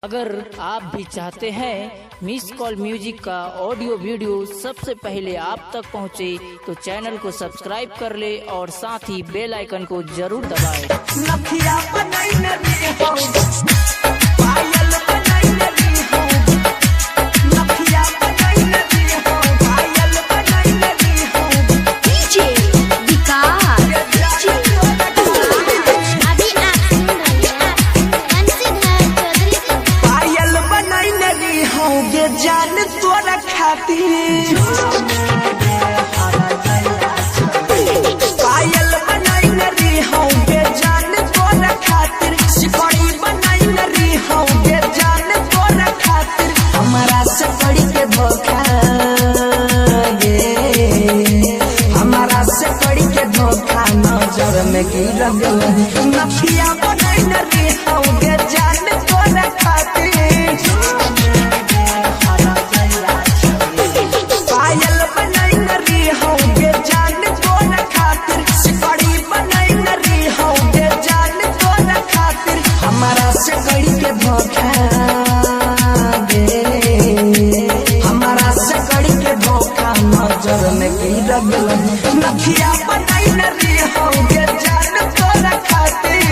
अगर आप भी चाहते हैं मिस कॉल म्यूजिक का ऑडियो वीडियो सबसे पहले आप तक पहुंचे, तो चैनल को सब्सक्राइब कर ले और साथ ही बेल आइकन को जरूर दबाएं। जान तोरा खातिर पायल बनाई नरी हूँ बेजान तोरा खातिर, सिकड़ी बनाई नरी हूँ बेजान तोरा खातिर, हमारा से कड़ी के धोखा गे, हमारा से कड़ी के धोखा नजर में गिर गई, नफिया बनाई नरी हूँ बेजान तोरा खातिर, हमारा से कड़ी के धोखा गे, हमारा से कड़ी के धोखा नजर में गिर गई, नथिया बनाई नरी हो गे जान तोरा खातिर।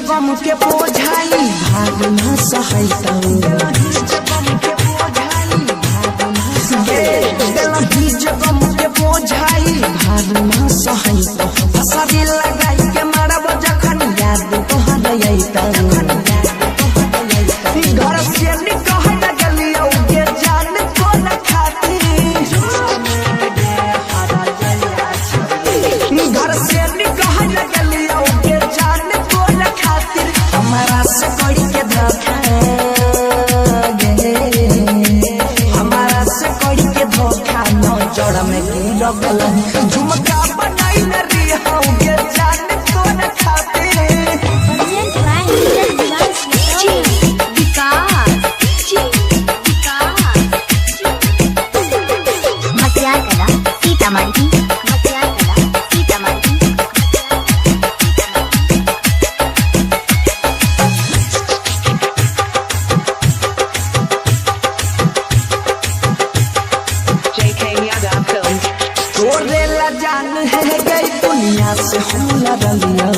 गम के बोझाई भाग न सहैतौ, गम के बोझाई भाग न सहैतौ, हसरी लगाई के मारब जखन याद तोहर अइतौ, घर से निकह लगलियौ गे जान तोरा खातिर, घर से निकह लगलियौ गे जान तोरा खातिर, हमारा से कड़ी के धोखा गे, हमारा से कड़ी के धोखा नजर में गिर गई, झुमका बनाई नरी हूँ गे जान तोरा खातिर। तोरे ला जान है गई दुनिया से हम लड़लियो,